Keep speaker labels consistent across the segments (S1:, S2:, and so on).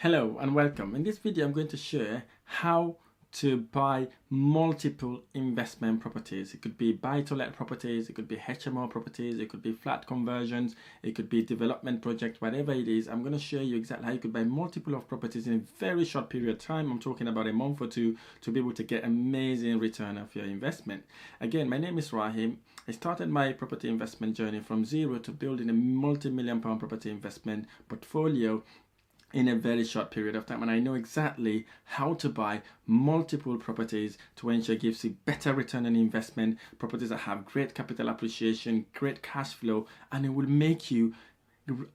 S1: Hello and welcome. In this video I'm going to share how to buy multiple investment properties. It could be buy-to-let properties, it could be HMO properties, it could be flat conversions, it could be development project, whatever it is. I'm going to show you exactly how you could buy multiple of properties in a very short period of time. I'm talking about a month or two to be able to get amazing return of your investment. Again, my name is Rahim. I started my property investment journey from zero to building a multi-million pound property investment portfolio in a very short period of time, and I know exactly how to buy multiple properties to ensure it gives you better return on investment, properties that have great capital appreciation, great cash flow, and it will make you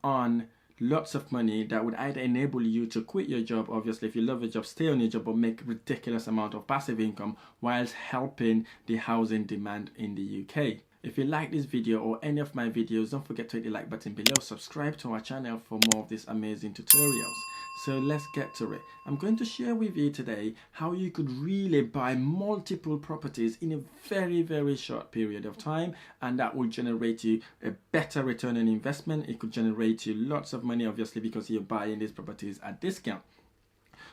S1: earn lots of money that would either enable you to quit your job, obviously if you love your job, stay on your job, but make ridiculous amount of passive income whilst helping the housing demand in the UK. If you like this video or any of my videos, don't forget to hit the like button below. Subscribe to our channel for more of these amazing tutorials. So let's get to it. I'm going to share with you today how you could really buy multiple properties in a very short period of time, and that will generate you a better return on investment. It could generate you lots of money, obviously, because you're buying these properties at discount.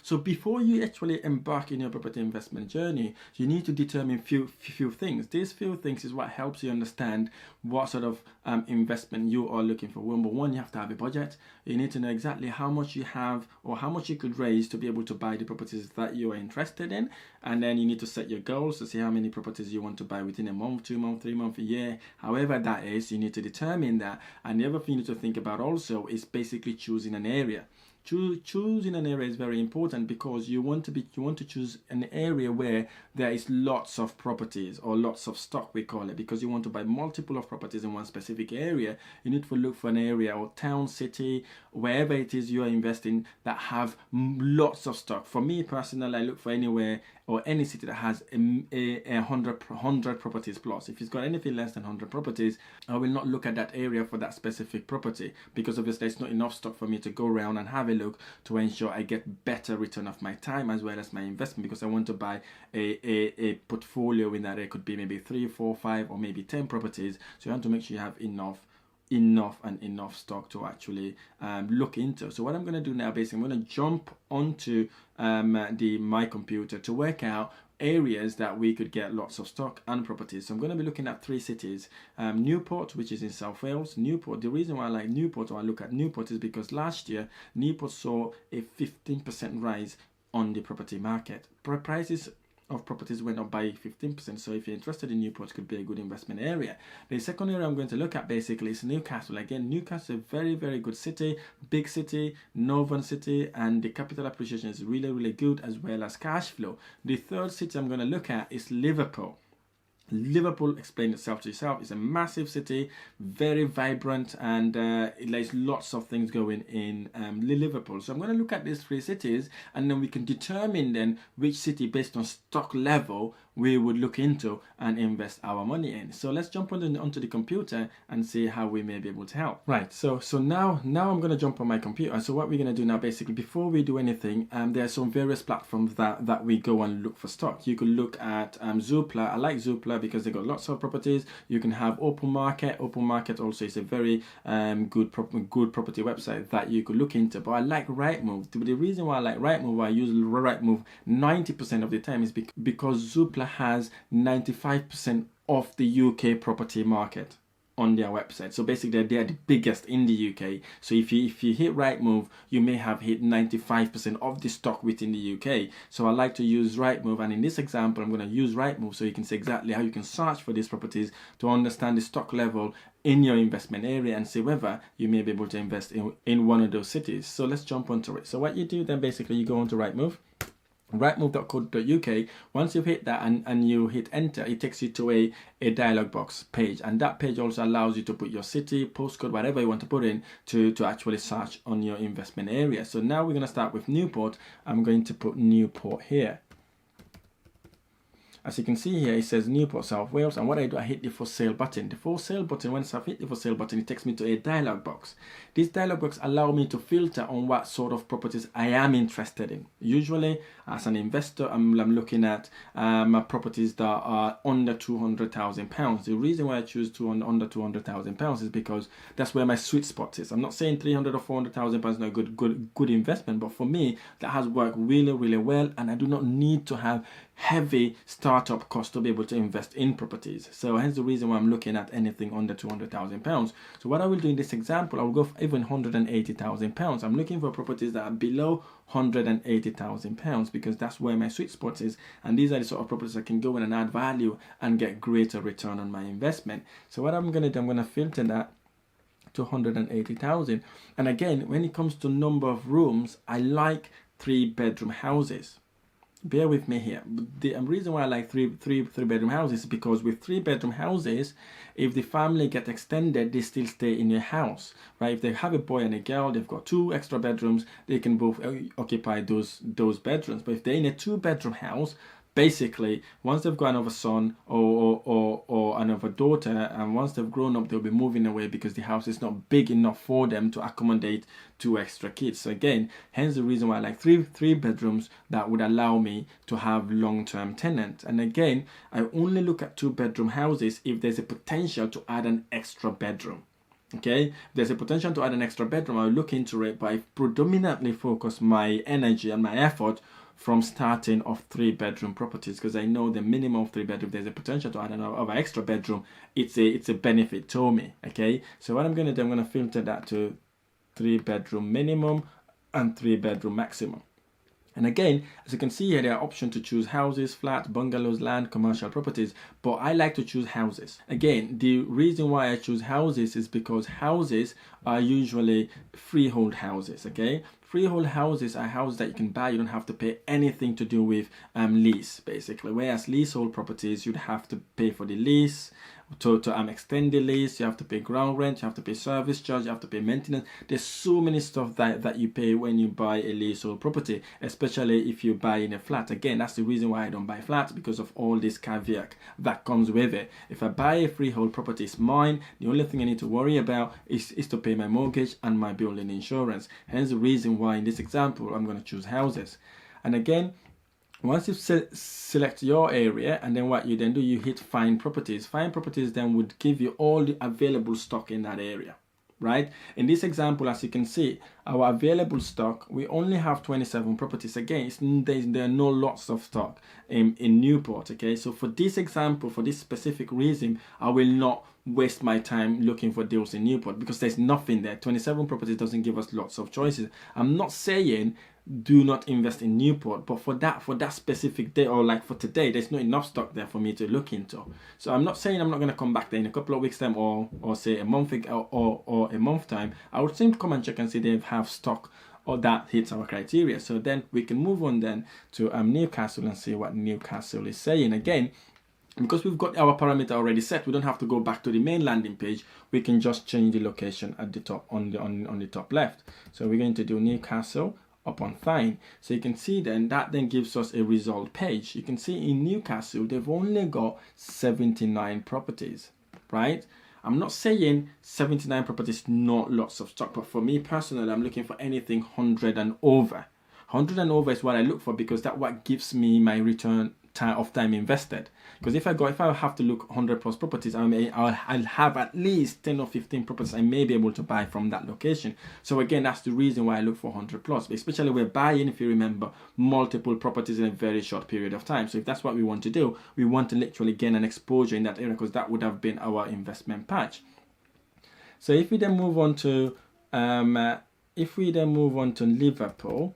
S1: So before you actually embark in your property investment journey, you need to determine few things. These few things is what helps you understand what sort of investment you are looking for. Number one, you have to have a budget. You need to know exactly how much you have or how much you could raise to be able to buy the properties that you are interested in. And then you need to set your goals to see how many properties you want to buy within a month, 2 months, 3 months, a year, however that is. You need to determine that. And the other thing you need to think about also is basically choosing an area. Choosing an area is very important because you want to choose an area where there is lots of properties or lots of stock, we call it, because you want to buy multiple of properties in one specific area. You need to look for an area or town, city, wherever it is you are investing that have lots of stock. For me personally, I look for anywhere or any city that has a 100 properties plus. If it's got anything less than 100 properties, I will not look at that area for that specific property, because obviously it's not enough stock for me to go around and have a look to ensure I get better return of my time as well as my investment, because I want to buy a portfolio in that area. Could be maybe 3, 4, 5 or maybe 10 properties. So you want to make sure you have enough stock to actually look into. So what I'm going to do now, basically I'm going to jump onto my computer to work out areas that we could get lots of stock and properties. So I'm going to be looking at 3 cities. Newport, which is in South Wales. Newport, the reason why I like Newport or I look at Newport is because last year Newport saw a 15% rise on the property market. Prices of properties went up by 15%. So if you're interested in Newport, it could be a good investment area. The second area I'm going to look at basically is Newcastle. Again, Newcastle is a very good city, big city, northern city, and the capital appreciation is really good, as well as cash flow. The third city I'm going to look at is Liverpool. Liverpool, explain itself to yourself, is a massive city, very vibrant, and there's lots of things going in Liverpool. So I'm going to look at these 3 cities, and then we can determine then which city based on stock level we would look into and invest our money in. So let's jump onto the computer and see how we may be able to help. Right, so now I'm going to jump on my computer. So what we're going to do now, basically, before we do anything, there are some various platforms that we go and look for stock. You could look at Zoopla. I like Zoopla because they got lots of properties. You can have Open Market. Open Market also is a very good property website that you could look into. But I like Rightmove. The reason why I like Rightmove, I use Rightmove 90% of the time, is because Zoopla has 95% of the UK property market on their website. So basically they are the biggest in the UK. So if you hit Rightmove, you may have hit 95% of the stock within the UK. So I like to use Rightmove, and in this example I'm going to use Rightmove so you can see exactly how you can search for these properties to understand the stock level in your investment area and see whether you may be able to invest in one of those cities. So let's jump onto it. So what you do then, basically you go onto Rightmove, rightmove.co.uk. Once you've hit that and you hit enter, it takes you to a dialog box page, and that page also allows you to put your city, postcode, whatever you want to put in to actually search on your investment area. So now we're going to start with Newport. I'm going to put Newport here. as you can see here, it says Newport, South Wales, and what I do, I hit the for sale button. The for sale button, once I've hit the for sale button, it takes me to a dialog box. This dialog box allows me to filter on what sort of properties I am interested in. Usually, as an investor, I'm looking at properties that are under £200,000. The reason why I choose under £200,000 is because that's where my sweet spot is. I'm not saying £300,000 or £400,000 is not a good investment, but for me, that has worked really, really well, and I do not need to have heavy startup costs to be able to invest in properties. So hence the reason why I'm looking at anything under £200,000. So what I will do in this example, I will go for even £180,000. I'm looking for properties that are below £180,000 because that's where my sweet spot is, and these are the sort of properties I can go in and add value and get greater return on my investment. So what I'm going to do, I'm going to filter that to 180,000. And again, when it comes to number of rooms, I like 3-bedroom houses. Bear with me here. The reason why I like three bedroom houses is because with 3-bedroom houses, if the family get extended, they still stay in your house, right? If they have a boy and a girl, they've got 2 extra bedrooms, they can both occupy those bedrooms. But if they're in a 2-bedroom house, basically, once they've got another son or another daughter, and once they've grown up, they'll be moving away because the house is not big enough for them to accommodate 2 extra kids. So again, hence the reason why I like three bedrooms that would allow me to have long-term tenants. And again, I only look at 2-bedroom houses if there's a potential to add an extra bedroom. Okay, if there's a potential to add an extra bedroom, I'll look into it, but I predominantly focus my energy and my effort from starting off 3-bedroom properties, because I know the minimum of 3 bedroom, there's a potential to add another extra bedroom. It's a benefit to me. Okay, so what I'm going to do, I'm going to filter that to 3-bedroom minimum and 3-bedroom maximum. And again, as you can see here, there are options to choose houses, flats, bungalows, land, commercial properties, but I like to choose houses. Again, the reason why I choose houses is because houses are usually freehold houses, okay? Freehold houses are houses that you can buy. You don't have to pay anything to do with lease, basically. Whereas leasehold properties, you'd have to pay for the lease, to extend the lease, you have to pay ground rent, you have to pay service charge, you have to pay maintenance. There's so many stuff that you pay when you buy a leasehold property, especially if you buy in a flat. Again, that's the reason why I don't buy flats, because of all this caveat that comes with it. If I buy a freehold property, it's mine. The only thing I need to worry about is to pay my mortgage and my building insurance. Hence the reason why in this example, I'm going to choose houses. And again, once you select your area, and then what you then do, you hit find properties. Find properties then would give you all the available stock in that area, right? In this example, as you can see, our available stock, we only have 27 properties. Again, there are no lots of stock in Newport, okay? So for this example, for this specific reason, I will not waste my time looking for deals in Newport because there's nothing there. 27 properties doesn't give us lots of choices. I'm not saying do not invest in Newport, but for that specific day, or like for today, there's not enough stock there for me to look into. So I'm not saying I'm not going to come back there in a couple of weeks time, or say a month or a month time. I would simply come and check and see they have stock or that hits our criteria. So then we can move on then to Newcastle and see what Newcastle is saying. Again, because we've got our parameter already set, we don't have to go back to the main landing page. We can just change the location at the top on the top left. So we're going to do Newcastle upon find. So you can see then that then gives us a result page. You can see in Newcastle they've only got 79 properties, right? I'm not saying 79 properties, not lots of stock, but for me personally, I'm looking for anything 100 and over. 100 and over is what I look for, because that's what gives me my return of time invested. Because if I have to look 100 plus properties, I'll have at least 10 or 15 properties I may be able to buy from that location. So again, that's the reason why I look for 100 plus, especially we're buying, if you remember, multiple properties in a very short period of time. So if that's what we want to do, we want to literally gain an exposure in that area, because that would have been our investment patch. So if we then move on to Liverpool,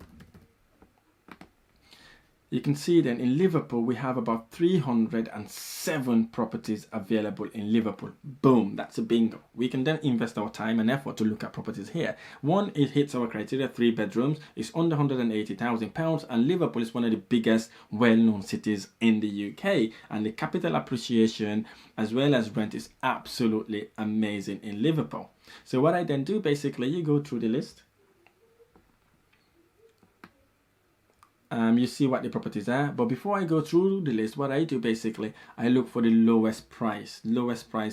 S1: you can see then in Liverpool, we have about 307 properties available in Liverpool. Boom, that's a bingo. We can then invest our time and effort to look at properties here. One, it hits our criteria, 3 bedrooms, it's under £180,000, and Liverpool is one of the biggest well-known cities in the UK. And the capital appreciation as well as rent is absolutely amazing in Liverpool. So what I then do, basically, you go through the list. you see what the properties are. But before I go through the list, what I do basically, I look for the lowest price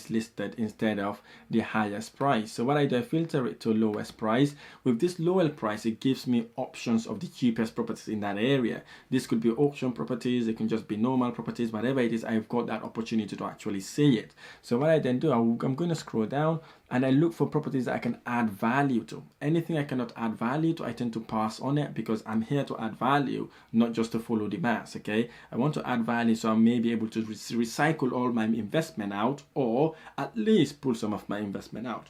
S1: listed instead of the highest price. So what I do, I filter it to lowest price. With this lowest price, it gives me options of the cheapest properties in that area. This could be auction properties, it can just be normal properties, whatever it is, I've got that opportunity to actually see it. So what I then do, I'm going to scroll down and I look for properties that I can add value to. Anything I cannot add value to, I tend to pass on it, because I'm here to add value, not just to follow the mass. Okay, I want to add value, so I may be able to recycle all my investment out, or at least pull some of my investment out.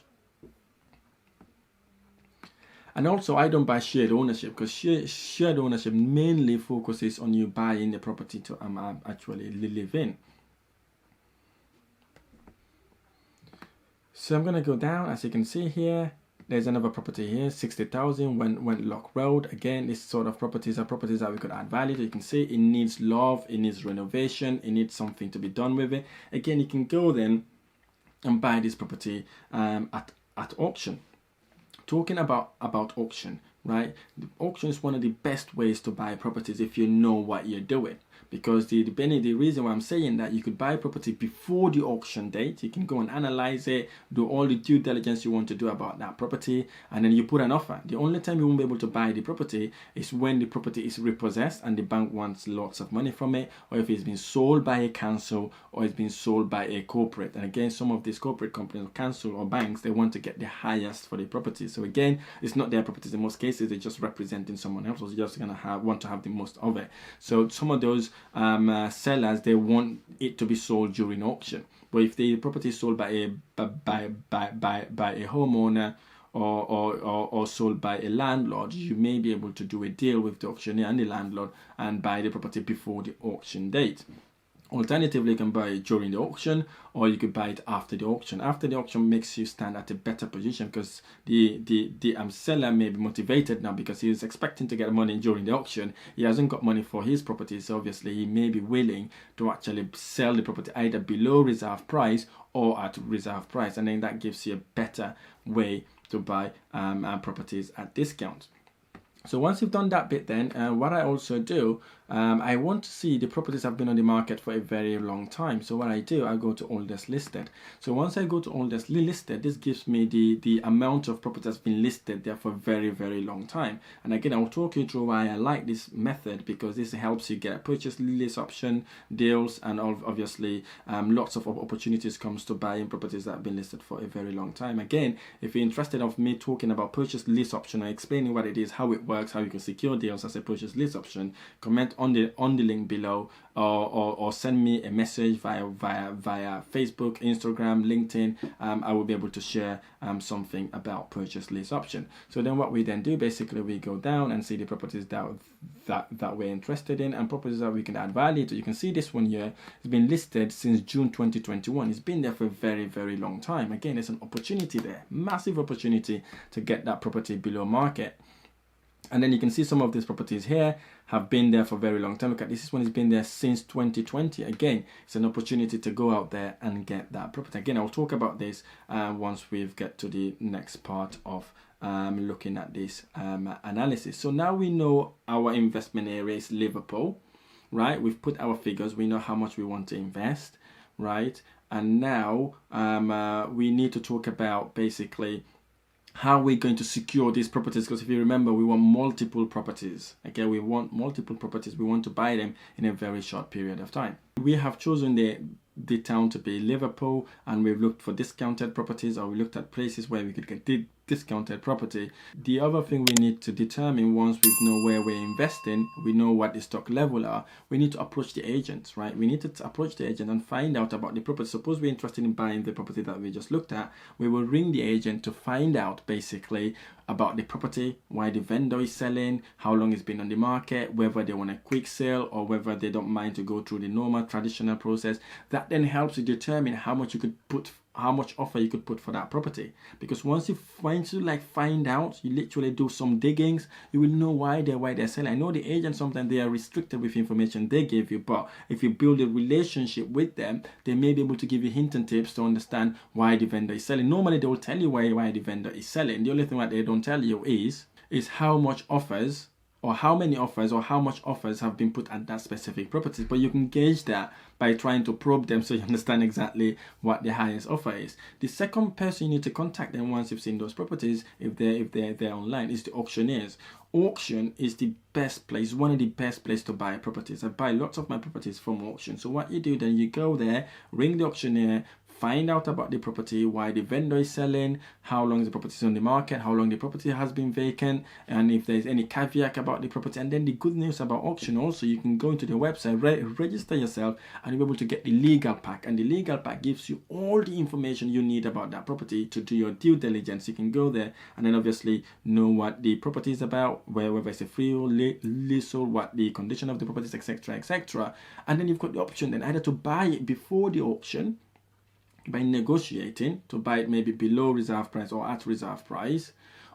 S1: And also, I don't buy shared ownership, because shared ownership mainly focuses on you buying the property to actually live in. So I'm going to go down. As you can see here, there's another property here, 60,000 Wentlock Road. Again, this sort of properties are properties that we could add value to. You can see it needs love, it needs renovation, it needs something to be done with it. Again, you can go then and buy this property at auction. Talking about auction, right? The auction is one of the best ways to buy properties if you know what you're doing. Because the reason why I'm saying that, you could buy property before the auction date. You can go and analyze it, do all the due diligence you want to do about that property, and then you put an offer. The only time you won't be able to buy the property is when the property is repossessed and the bank wants lots of money from it, or if it's been sold by a council, or it's been sold by a corporate. And again, some of these corporate companies, or council or banks, they want to get the highest for the property. So again, it's not their properties in most cases, they're just representing someone else, or just gonna want to have the most of it. So some of those sellers, they want it to be sold during auction. But if the property is sold by a homeowner, or sold by a landlord, you may be able to do a deal with the auctioneer and the landlord and buy the property before the auction date. Alternatively, you can buy it during the auction, or you could buy it after the auction. After the auction makes you stand at a better position, because the seller may be motivated now, because he is expecting to get money during the auction. He hasn't got money for his property, so obviously he may be willing to actually sell the property either below reserve price or at reserve price, and then that gives you a better way to buy properties at discount. So once you've done that bit, then what I also do, I want to see the properties have been on the market for a very long time. So what I do, I go to oldest listed. So once I go to oldest listed, this gives me the amount of properties that's been listed there for a very, very long time. And again, I'll talk you through why I like this method, because this helps you get purchase lease option deals, and obviously lots of opportunities comes to buying properties that have been listed for a very long time. Again, if you're interested of me talking about purchase lease option and explaining what it is, how it works, how you can secure deals as a purchase lease option, comment on the link below, or send me a message via Facebook, Instagram, LinkedIn. I will be able to share something about purchase lease option. So then what we then do, basically we go down and see the properties that we're interested in, and properties that we can add value to. You can see this one here has been listed since June 2021. It's been there for a very, very long time. Again, there's an opportunity there, massive opportunity to get that property below market. And then you can see some of these properties here have been there for a very long time. Look at this one, has been there since 2020. Again, it's an opportunity to go out there and get that property. Again, I'll talk about this once we get to the next part of looking at this analysis. So now we know our investment area is Liverpool, right? We've put our figures, we know how much we want to invest, right? And now we need to talk about basically how we're going to secure these properties, because if you remember, we want multiple properties. Okay, we want multiple properties. We want to buy them in a very short period of time. We have chosen the town to be Liverpool, and we've looked for discounted properties, or we looked at places where we could get discounted property. The other thing we need to determine, once we know where we're investing, we know what the stock level are, we need to approach the agents, right? We need to approach the agent and find out about the property. Suppose we're interested in buying the property that we just looked at, we will ring the agent to find out basically about the property, why the vendor is selling, how long it's been on the market, whether they want a quick sale or whether they don't mind to go through the normal traditional process. That then helps you determine how much offer you could put for that property. Because once you find out, you literally do some diggings, you will know why they're selling. I know the agent, sometimes they are restricted with information they give you, but if you build a relationship with them, they may be able to give you hint and tips to understand why the vendor is selling. Normally they will tell you why the vendor is selling. The only thing that they don't tell you is how much offers or how many offers or how much offers have been put at that specific property. But you can gauge that by trying to probe them so you understand exactly what the highest offer is. The second person you need to contact them once you've seen those properties, if they're online, is the auctioneers. Auction is the best place, one of the best places to buy properties. I buy lots of my properties from auction. So what you do then, you go there, ring the auctioneer, find out about the property, why the vendor is selling, how long the property is on the market, how long the property has been vacant, and if there's any caveat about the property. And then the good news about auction also, you can go into the website, register yourself, and you'll be able to get the legal pack. And the legal pack gives you all the information you need about that property to do your due diligence. You can go there and then obviously know what the property is about, whether it's a freehold, leasehold, what the condition of the property is, etc., etc. And then you've got the option then either to buy it before the auction, by negotiating to buy it maybe below reserve price or at reserve price,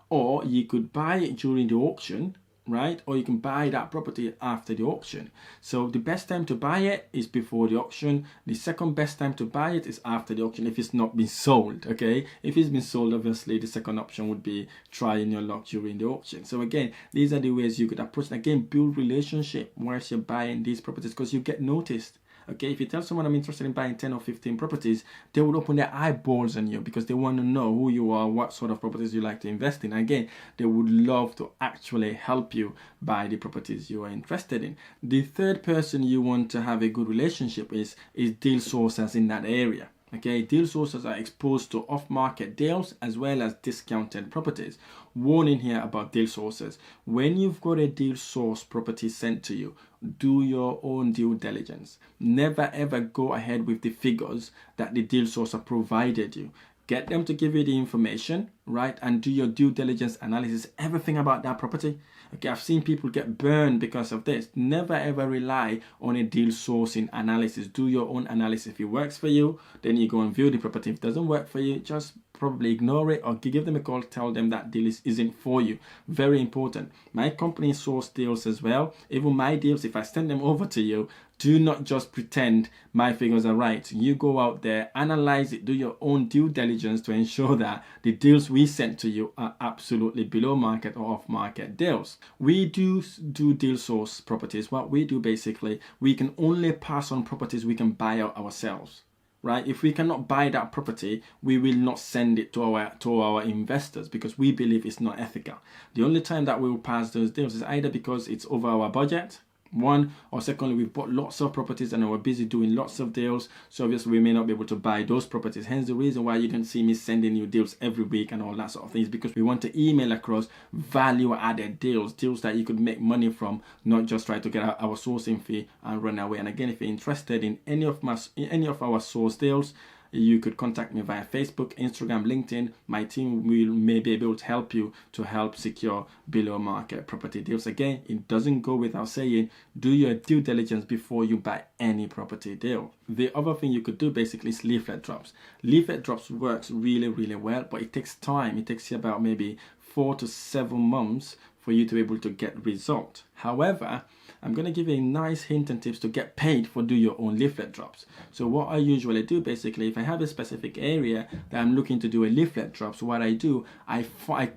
S1: or you could buy it during the auction, right? Or you can buy that property after the auction. So the best time to buy it is before the auction. The second best time to buy it is after the auction if it's not been sold, okay? If it's been sold, obviously the second option would be trying your luck during the auction. So again, these are the ways you could approach it. Again, build relationship whilst you're buying these properties, because you get noticed. Okay, if you tell someone I'm interested in buying 10 or 15 properties, they would open their eyeballs on you because they want to know who you are, what sort of properties you like to invest in. Again, they would love to actually help you buy the properties you are interested in. The third person you want to have a good relationship is deal sources in that area. Okay, deal sources are exposed to off-market deals as well as discounted properties. Warning here about deal sources. When you've got a deal source property sent to you, do your own due diligence. Never ever go ahead with the figures that the deal source have provided you. Get them to give you the information, right? And do your due diligence analysis, everything about that property. Okay, I've seen people get burned because of this. Never ever rely on a deal sourcing analysis. Do your own analysis. If it works for you, then you go and view the property. If it doesn't work for you, just probably ignore it or give them a call, tell them that deal isn't for you. Very important. My company source deals as well. Even my deals, if I send them over to you, do not just pretend my figures are right. You go out there, analyze it, do your own due diligence to ensure that the deals we sent to you are absolutely below market or off market deals. We do deal source properties. What we do basically, we can only pass on properties we can buy out ourselves. Right? If we cannot buy that property, we will not send it to our investors because we believe it's not ethical. The only time that we will pass those deals is either because it's over our budget, one, or secondly, we've bought lots of properties and we're busy doing lots of deals, so obviously we may not be able to buy those properties. Hence the reason why you don't see me sending you deals every week and all that sort of things, because we want to email across value added deals that you could make money from, not just try to get our sourcing fee and run away. And again, if you're interested in any of our source deals, you could contact me via Facebook, Instagram, LinkedIn. My team may be able to help you to help secure below market property deals. Again, it doesn't go without saying, do your due diligence before you buy any property deal. The other thing you could do basically is leaflet drops. Leaflet drops works really, really well, but it takes time. It takes you about maybe 4 to 7 months for you to be able to get result. However, I'm going to give you a nice hint and tips to get paid for do your own leaflet drops. So what I usually do basically, if I have a specific area that I'm looking to do a leaflet drop, so what I do, I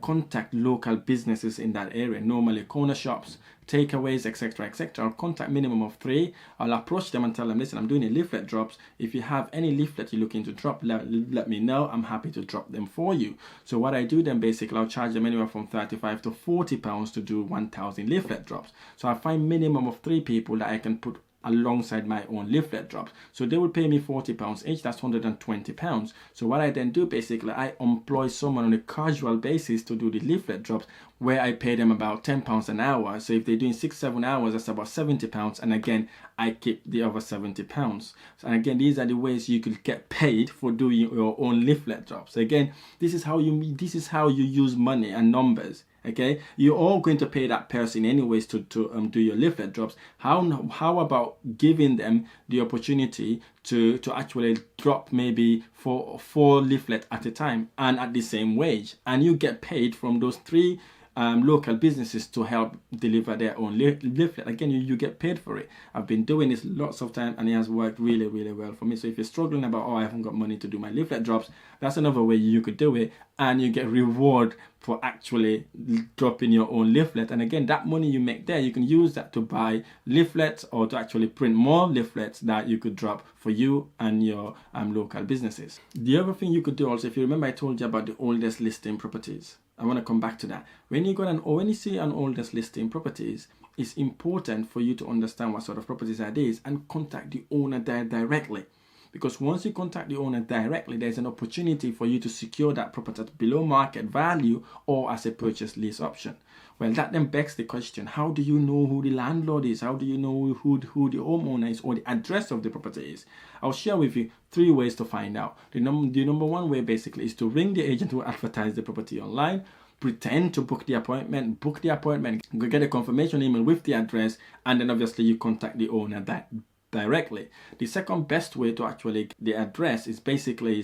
S1: contact local businesses in that area, normally corner shops, takeaways, etc., etc. I'll contact minimum of 3. I'll approach them and tell them, listen, I'm doing a leaflet drops. If you have any leaflet you're looking to drop, let me know. I'm happy to drop them for you. So what I do then basically, I'll charge them anywhere from 35 to 40 pounds to do 1,000 leaflet drops. So I find minimum of 3 people that I can put alongside my own leaflet drops. So they will pay me £40 each, that's £120. So what I then do basically, I employ someone on a casual basis to do the leaflet drops, where I pay them about £10 an hour. So if they're doing 6-7 hours, that's about £70. And again, I keep the other £70. So, and again, these are the ways you could get paid for doing your own leaflet drops. Again, this is how you use money and numbers. Okay, you're all going to pay that person anyways to do your leaflet drops. How about giving them the opportunity to actually drop maybe four leaflet at a time and at the same wage, and you get paid from those 3 local businesses to help deliver their own leaflet. Again, you get paid for it. I've been doing this lots of time and it has worked really, really well for me. So if you're struggling about, oh, I haven't got money to do my leaflet drops, that's another way you could do it, and you get reward for actually dropping your own leaflet. And again, that money you make there, you can use that to buy leaflets or to actually print more leaflets that you could drop for you and your local businesses. The other thing you could do also, if you remember I told you about the oldest listing properties, I want to come back to that. When you see an oldest listing properties, it's important for you to understand what sort of properties that is and contact the owner directly. Because once you contact the owner directly, there's an opportunity for you to secure that property at below market value or as a purchase lease option. Well, that then begs the question, how do you know who the landlord is? How do you know who the homeowner is or the address of the property is? I'll share with you 3 ways to find out. The number one way basically is to ring the agent who advertised the property online, pretend to book the appointment, get a confirmation email with the address, and then obviously you contact the owner directly. The second best way to actually get the address is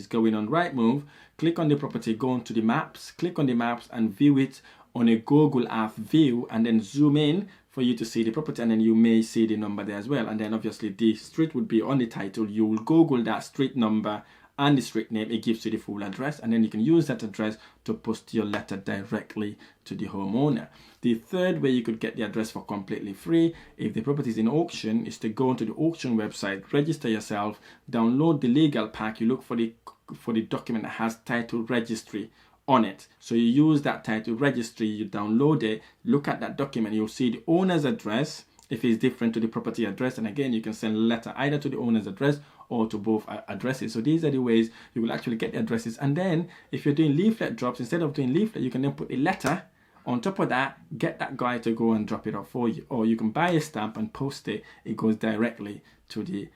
S1: going on Rightmove, click on the property, go onto the maps, click on the maps and view it on a Google Earth view, and then zoom in for you to see the property, and then you may see the number there as well. And then obviously the street would be on the title. You will Google that street number and the street name, it gives you the full address, and then you can use that address to post your letter directly to the homeowner. The third way you could get the address for completely free, if the property is in auction, is to go onto the auction website, register yourself, download the legal pack, you look for the document that has title registry on it. So you use that title registry, you download it, look at that document, you'll see the owner's address if it's different to the property address, and again you can send a letter either to the owner's address or to both addresses. So these are the ways you will actually get the addresses. And then if you're doing leaflet drops, instead of doing leaflet, you can then put a letter on top of that, get that guy to go and drop it off for you, or you can buy a stamp and post it. It goes directly to the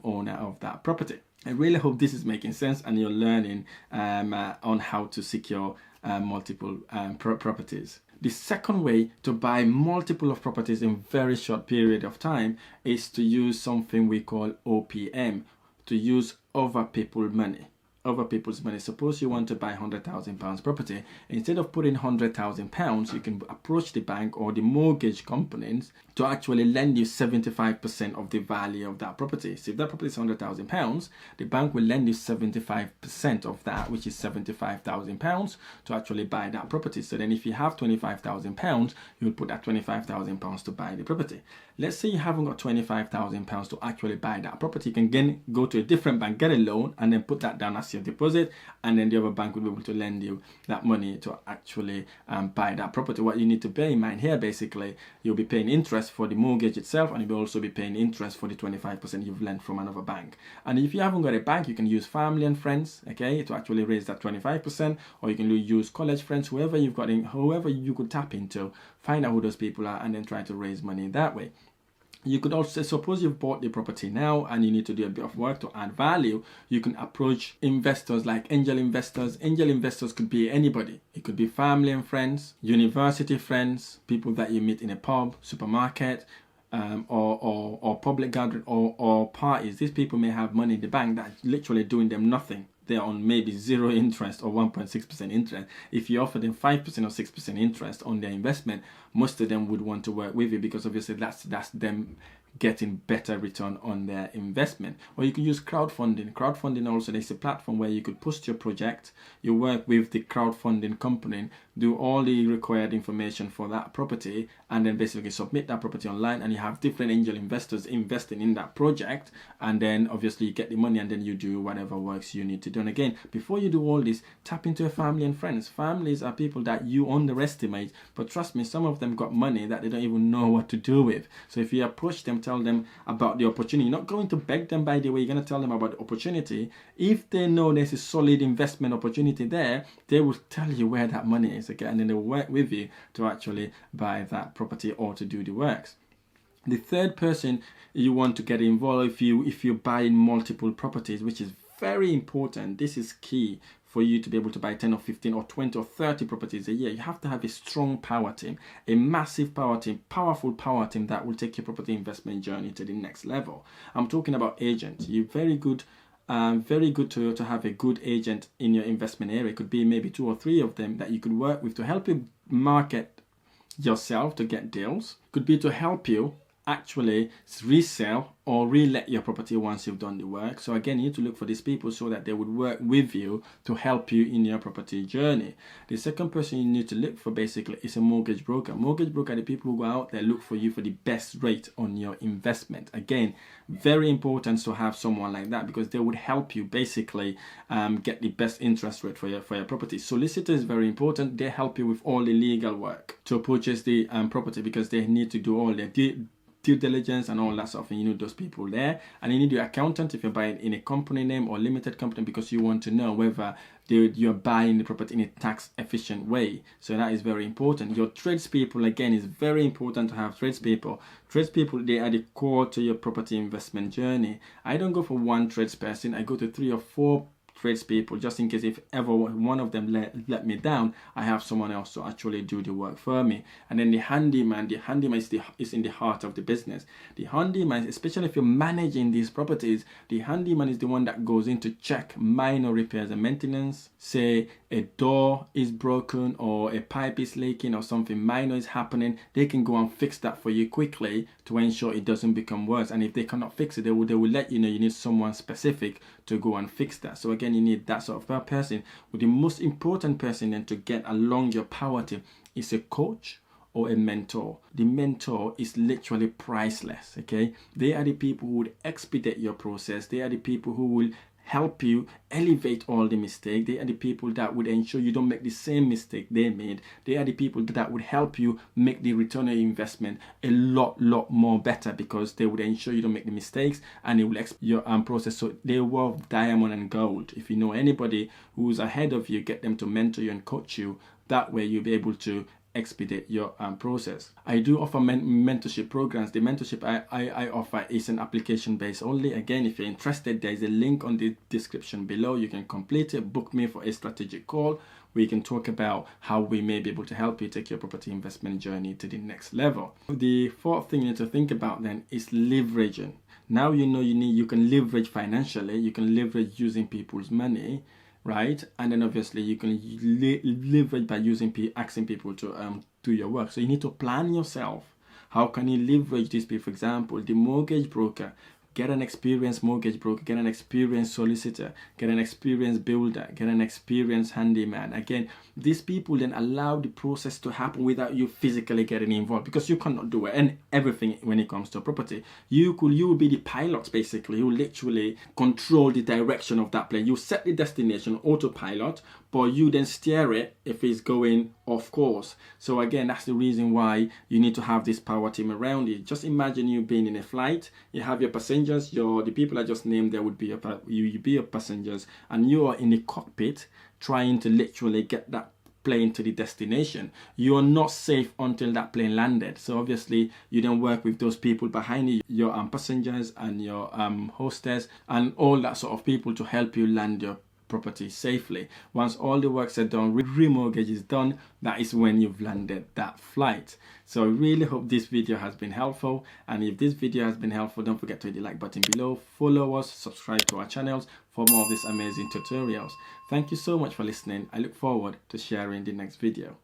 S1: owner of that property. I really hope this is making sense and you're learning on how to secure multiple properties. The second way to buy multiple of properties in very short period of time is to use something we call OPM, to use other people's money. Suppose you want to buy £100,000 property. Instead of putting £100,000, you can approach the bank or the mortgage companies to actually lend you 75% of the value of that property. So if that property is £100,000, the bank will lend you 75% of that, which is £75,000, to actually buy that property. So then if you have £25,000, you'll put that £25,000 to buy the property. Let's say you haven't got £25,000 to actually buy that property. You can again go to a different bank, get a loan, and then put that down as your deposit, and then the other bank will be able to lend you that money to actually buy that property. What you need to bear in mind here, basically, you'll be paying interest for the mortgage itself, and you'll also be paying interest for the 25% you've lent from another bank. And if you haven't got a bank, you can use family and friends, okay, to actually raise that 25%, or you can use college friends, whoever you've got in, whoever you could tap into, find out who those people are, and then try to raise money that way. You could also, suppose you've bought the property now and you need to do a bit of work to add value, you can approach investors like angel investors. Angel investors could be anybody. It could be family and friends, university friends, people that you meet in a pub, supermarket, or public gathering or parties. These people may have money in the bank that's literally doing them nothing. They're on maybe 0 interest or 1.6% interest. If you offer them 5% or 6% interest on their investment, most of them would want to work with you, because obviously that's them getting better return on their investment. Or you can use crowdfunding. Crowdfunding also, there's a platform where you could post your project, you work with the crowdfunding company, do all the required information for that property, and then basically submit that property online, and you have different angel investors investing in that project, and then obviously you get the money, and then you do whatever works you need to do. And again, before you do all this, tap into a family and friends. Families are people that you underestimate, but trust me, some of them got money that they don't even know what to do with. So if you approach them, tell them about the opportunity. You're not going to beg them, by the way, you're going to tell them about the opportunity. If they know there's a solid investment opportunity there, they will tell you where that money is, okay, and then they'll work with you to actually buy that property or to do the works. The third person you want to get involved, if you're buying multiple properties, which is very important, this is key for you to be able to buy 10 or 15 or 20 or 30 properties a year. You have to have a strong power team, a massive power team, powerful power team that will take your property investment journey to the next level. I'm talking about agents. You're very good to have a good agent in your investment area. It could be maybe 2 or 3 of them that you could work with to help you market yourself to get deals. Could be to help you actually resell or re-let your property once you've done the work. So again, you need to look for these people so that they would work with you to help you in your property journey. The second person you need to look for basically is a mortgage broker. Mortgage broker are the people who go out there, look for you for the best rate on your investment. Again, very important to have someone like that because they would help you basically get the best interest rate for your property. Solicitor is very important. They help you with all the legal work to purchase the property because they need to do all their due diligence and all that stuff, and you need those people there. And you need your accountant if you're buying in a company name or limited company because you want to know whether you're buying the property in a tax efficient way. So that is very important. Your tradespeople, again, is very important to have tradespeople. Tradespeople, they are the core to your property investment journey. I don't go for one tradesperson. I go to 3 or 4 tradespeople just in case if ever one of them let me down, I have someone else to actually do the work for me. And then the handyman is in the heart of the business. The handyman, especially if you're managing these properties, the handyman is the one that goes in to check minor repairs and maintenance. Say a door is broken or a pipe is leaking or something minor is happening, they can go and fix that for you quickly to ensure it doesn't become worse. And if they cannot fix it, they will let you know you need someone specific to go and fix that. So again, you need that sort of person. But the most important person then to get along your power team is a coach or a mentor. The mentor is literally priceless. Okay, they are the people who would expedite your process. They are the people who will help you elevate all the mistakes. They are the people that would ensure you don't make the same mistake they made. They are the people that would help you make the return on investment a lot more better because they would ensure you don't make the mistakes and it will your process. So they're worth diamond and gold. If you know anybody who's ahead of you, get them to mentor you and coach you. That way you'll be able to expedite your process. I do offer mentorship programs. The mentorship I offer is an application based only. Again, if you're interested, there is a link on the description below. You can complete it, book me for a strategic call. We can talk about how we may be able to help you take your property investment journey to the next level. The fourth thing you need to think about then is leveraging. Now you know you can leverage financially, you can leverage using people's money, right? And then obviously you can leverage by asking people to do your work. So you need to plan yourself. How can you leverage these people? For example, the mortgage broker. Get an experienced mortgage broker, get an experienced solicitor, get an experienced builder, get an experienced handyman. Again, these people then allow the process to happen without you physically getting involved because you cannot do it and everything when it comes to property. You will be the pilots basically who literally control the direction of that plane. You set the destination autopilot, but you then steer it if it's going off course. So again, that's the reason why you need to have this power team around you. Just imagine you being in a flight, you have your passengers, the people I just named, there would be you be your passengers, and you are in the cockpit trying to literally get that plane to the destination. You are not safe until that plane landed. So obviously you then work with those people behind you, your passengers and your hostess and all that sort of people to help you land your property safely. Once all the works are done, remortgage is done, that is when you've landed that flight. So I really hope this video has been helpful, and if this video has been helpful, don't forget to hit the like button below, follow us, subscribe to our channels for more of these amazing tutorials. Thank you so much for listening. I look forward to sharing the next video.